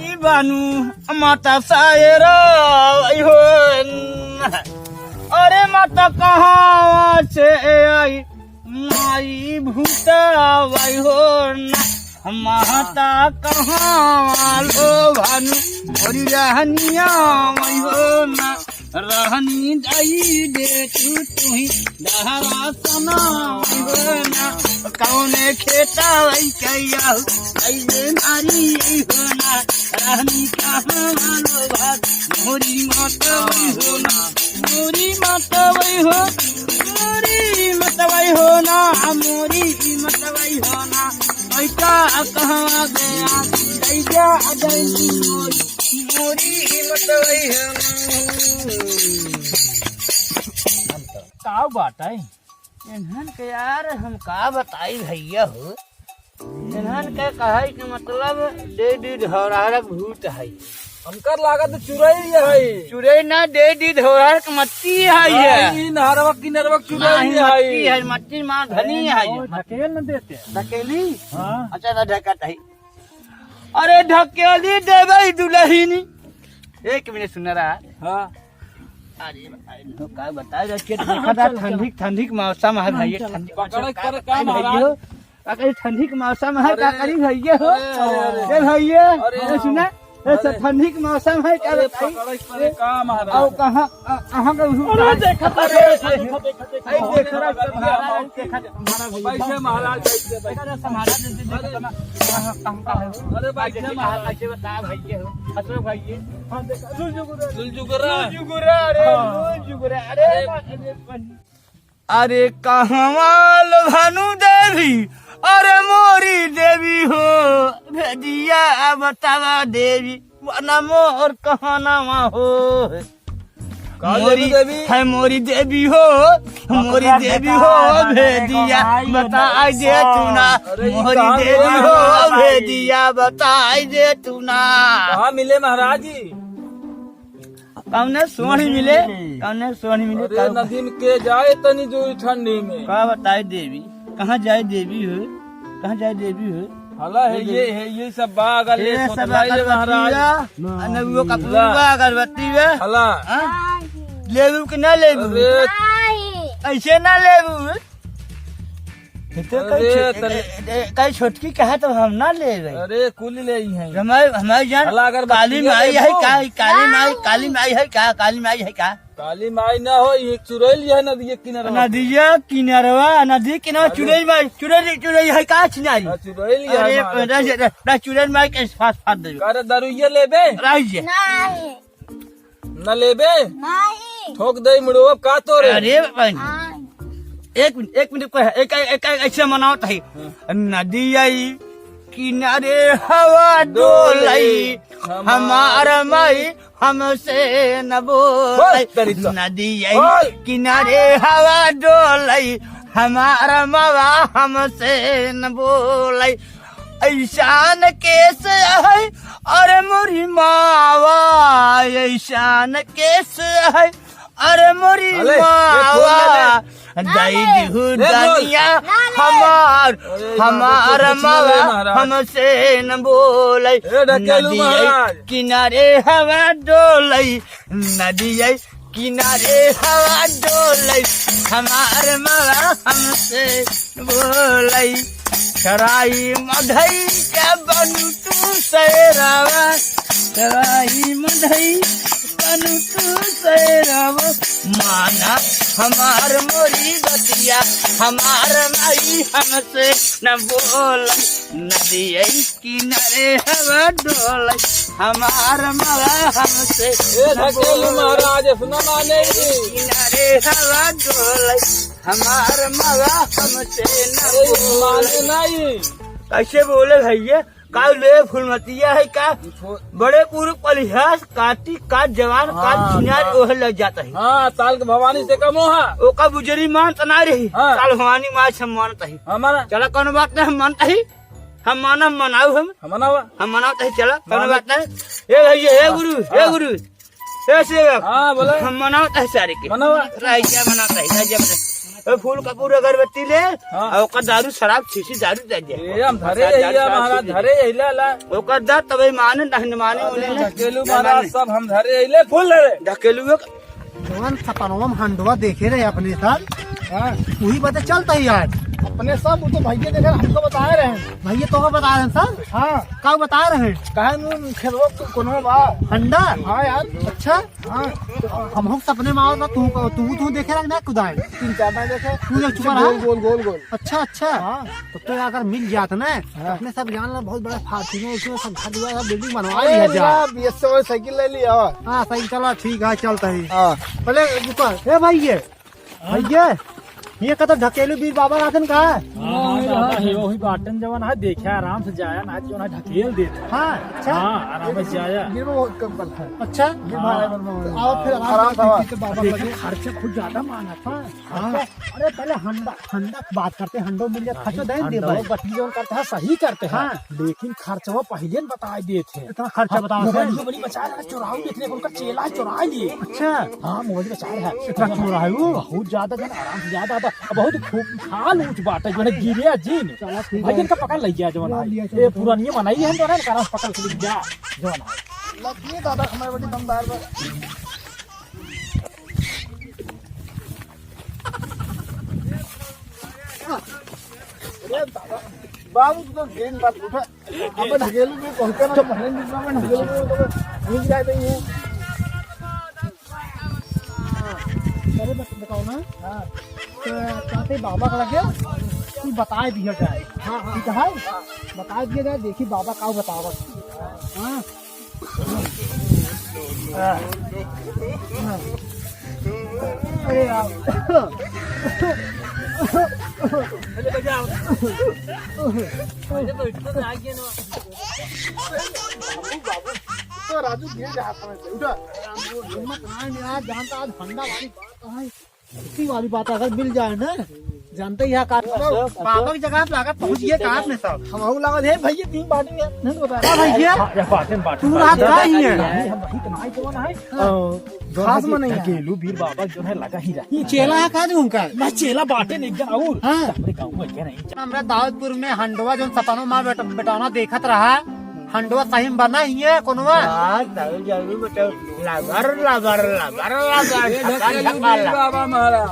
आई बानू माता सायरा हो। अरे माता कहाँ से आई माई भूता वाई हो ना। माता कहाँ लो भानु मोरी रहनिया वाई हो ना। रहनी दाई दे तू ही दहरा सना वाई हो ना। कौने खेता वही कैया आई दे नारी हो ना। रहनी कहाँ लो भात मोरी माता वही हो ना। मोरी माता वही हो मोरी माता वही हो ना। मोरी माता वही हो ना। ऐसा कहाँ गया दैया अजय मोरी माता वही हो ना। का बात है इन्हन के यार हम का बताई भैया हो। इन्हन के कहे के मतलब दे धौरारक भूत है। हमकर लागत चुरई है। चुरई ना दे धौरारक मत्ती है। नहरवा किनरवा चुरई है। मत्ती माँ धनी है। धकेल न देते धकेली हाँ। अच्छा ना ढकत है। अरे ढकेली देवे दुल्हनी। एक मिनट सुन रहा है। हाँ। अरे का बता देखा था ठंडी के मौसम है भैया। ठंडी के मौसम है क्या करी भैया हो भैया सुना ठंडी के मौसम है क्या बताइए। कहाँ अरे कहाँ भानु देवी अरे मोरी देवी हो भेजिया बतावा देवी वना मोर कहाँ नामा हो। मोरी है मोरी देवी हो मोरी देवी हो भेजिया बताई दे तू ना। मोरी देवी हो भेजिया बताई दे तू ना। कहाँ मिले महाराज जी। कौने सोनी मिले कौने सोनी मिले। नदी में के जाए तनी जो ठंडी में का बताए देवी कहाँ जाए देवी हो कहाँ जाए देवी हो। हला है ये सब बाग ले महाराज अनबुओ का पूरा अगरबत्ती है। हला लेबू कि ना लेबू ऐसे ना लेबू कई छोटकी कहा तो हम ना ले रहे। अरे कुल ले हैं हमारे जान काली माई है क्या काली माई है क्या काली माई है क्या। काली माई ना हो ये चुरैल है नदी किनारा नदिया किनारवा नदी किनारा चुरैल माई चुरैल है का चिनारी चुरैल चुरैल माई के फाट दे। अरे दारुइया लेबे राइजे न लेबे ठोक दे मुड़ो का तो रे। अरे एक मिनट एक ऐसे मनावत है। नदी आई किनारे हवा डोलाई हमारा माई हमसे न बोल। नदी आई किनारे हवा डोलाई हमारा मावा हमसे न बोलाई। ऐसान कैसे है अरे मोरी मावा ऐसान कैसे है अरे मोरी मावा दाई दिहु दुनिया हमार मावा हमसे न बोले। नदी किनारे हवा डोलई नदी किनारे हवा डोलई हमार मावा हमसे बोलई। शराई मधई क्या बनू तू सैरावा शराई मधई बनू तू सैरावा। माना हमार मोरी बतिया हमार माई हमसे न बोल। नदी किनारे हवा डोल हमार मावा हमसे महाराज सुना माने किनारे हवा डोल हमार मावा हमसे न माने नहीं। कैसे बोले भैया का ले फुलमतिया है का बड़े पूर्व पलिहास काटी काट जवान काट चिनार ओह लग जाता है। हाँ ताल के भवानी से कम हो ओका बुजरी मान तना रही। हाँ। काल भवानी माँ से मानता है हमारा चला कौन बात नहीं हम मानता ही हम माना मनाऊ हम मनाता ही चला कौन बात नहीं। हे भैया हे गुरु हे सेवक हाँ बोला हम मनाता है सारे के मनावा राजा मनाता है राजा फूल कपूर अगरबत्ती ले हाँ। और ओकर दारू शराब शीशी दारू दे दे ए हम धरे यही महाराज धरे यही ला ओकर दा तबे माने नहीं माने बोले ढकेलू महाराज सब हम धरे यही फूल धरे ढकेलू जवान सपनवा में हंडवा देखे रहे अपने साथ। हाँ वही पता चलता ही यार अपने सब वो तो भैया देखा हमको बताए रहे हैं। भैया तो बता रहे हैं सर। हाँ का बता रहे हैं कहे खेलवा कोनो बा हंडा। हाँ यार अच्छा हाँ हम सपने में आओ तू देखे रहे ना कुदाए 3-4 बार देखे तू जब चुका गोल रहा। गोल गोल गोल अच्छा अच्छा हाँ तो अगर मिल जाता ना हाँ। अपने सब जान ला बहुत बड़ा फार्चूनर उसमें सब बिल्डिंग बनवा लिया जा। BS साइकिल ले लिया हाँ सही चला ठीक है चलता ही हाँ पहले रुको ए भैया ये कतो ढकेलू बीर बाबा रातन का है। वही बाटन जवन है देखे आराम से जाया ना जो है ढकेल देते हाँ अच्छा हाँ आराम से जाया अच्छा आओ फिर आराम से बाबा लगे। खर्चा खुद ज्यादा मांगा था हाँ। अरे पहले हंडा हंडा की बात करते हंडो मिल जाए खर्चो दे दे भाई। बटी जवन करते हैं सही करते हैं हाँ। लेकिन खर्चवा पहले बता दिए थे। इतना खर्चा बताओ मोबाइल बड़ी बचा रहा चुराऊ देखने को उनका चेला चुरा लिए। अच्छा हाँ मोबाइल बचा रहा है इतना चोरा है वो। बहुत ज्यादा जन आराम से ज्यादा बहुत खूब खाल ऊंच बाटे जो है गिरे जीन भाई इनका पकड़ ले गया जवन है ये पुरानी बनाई है जो है कारण पकड़ के ले गया जवन है लगिए दादा हमारे बड़ी दमदार बा बाबू तो गेंद बात उठा अब ढकेलू में पहुंचे ना तो पहले निकला में ढकेलू में तो मिल जाते ही है। अरे बताओ ना हाँ तो चाहते बाबा का लगे तू बता दिया जाए। हाँ ठीक है बता दिया जाए देखी बाबा का बतावा। हाँ अरे तो राजू गिर जा हाथ में से उठा जानता आज ठंडा वाली बात है इसी वाली बात अगर मिल जाए ना जानते ही पापा की जगह पे पहुंच गए कहा में सब हम लगा दे भैया 3 बाटी में नहीं बता भैया तू रात का ही है हम वही कमाई जवन है खास में नहीं है। ढकेलू बीर बाबा जो है लगा ही रही चेला है का उनका मैं चेला बाटे नहीं गया और हाँ। हमारे गाँव में क्या नहीं हमरा दाऊदपुर में हंडवा जो सपनों माँ बेटाना देखत रहा हंडवा सही में बना ही है कोनवा। जरूर बेटा लबर लबर लबर लबर बाबा महाराज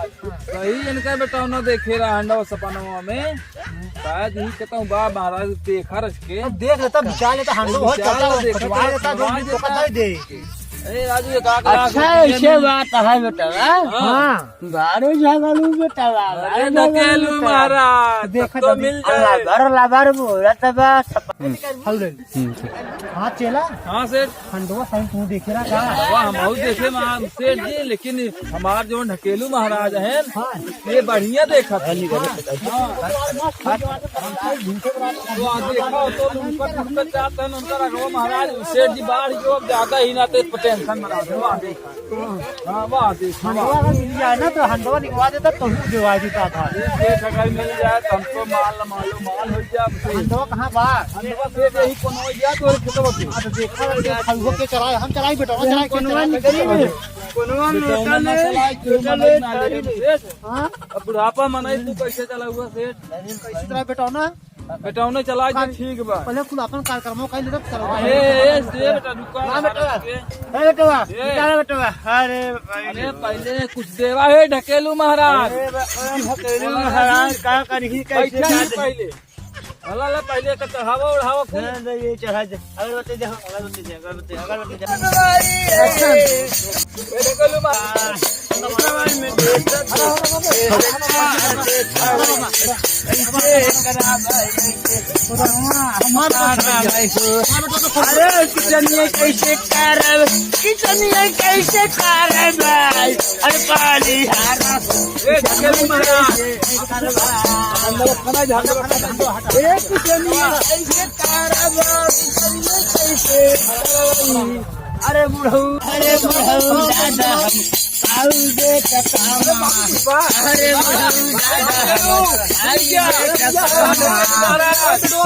सही इनका बेटा न देखे रहा हंडा सपनवा में शायद ही कहता हूँ बा महाराज देखा रख के अब देख लेता विचार लेता हंडवा बहुत विचार चलता लेता, खटवा लेता जो भी खटवा तो पता ही दे। ए राजू ये का अच्छा ऐसे बात है बेटा हाँ बारो झगड़ू बेटा अरे ढकेलू महाराज देखा तो तभी। मिल जाए लबर लबर बोलत बा हाँ चेला हाँ सेठ हंडवा सही तू देखे रहा का वाह हम बहुत देखे सेठ जी लेकिन हमार जो ढकेलू महाराज है ये बढ़िया देखा था। देखा तो उनका जाते हैं उनका रखो महाराज सेठ जी बाहर जो अब ज्यादा ही ना तो टेंशन में रहते वाह देख हाँ वाह देख हंडवा अगर मिल जाए ना तो हंडवा निकलवा देता तो ही दिवा देता था। सेठ अगर मिल जाए तो हमको माल हो जाए हंडवा कहाँ बा सेठ यही कोनो हो जाए तो खेतों की तो देखा खलबो के चलाए हम चलाई बेटा चलाई कोनवा निकली कोनवा हाँ अब बुढ़ापा मनाई तू कैसे चला हुआ सेठ इसी तरह बेटा ना बेटाउने चला के ठीक बा पहले कुल अपन कार्यक्रमों का लेकर चलवा ए से बेटा रुका बेटा बेटा अरे अरे पहले कुछ देवा है ढकेलू महाराज महाराज का करही कैसे बैठा ही पहले अल्लाह ला पहले का चढ़ावा उड़ावा कुल ये चढ़ा दे अगरबत्ती दे अगरबत्ती दे अगरबत्ती दे ए ढकेलू महाराज अरे किचनिया कैसे करब किचनिया कैसे करब अरे पानी हारा ए ढकेलू महाराज अंदर खाना झाड़ ए किचनिया कैसे करब किचनिया कैसे अरे बुढ़ऊ दादा हम आउ दे ककामा अरे बुढ़ऊ दादा हम आउ दे ककामा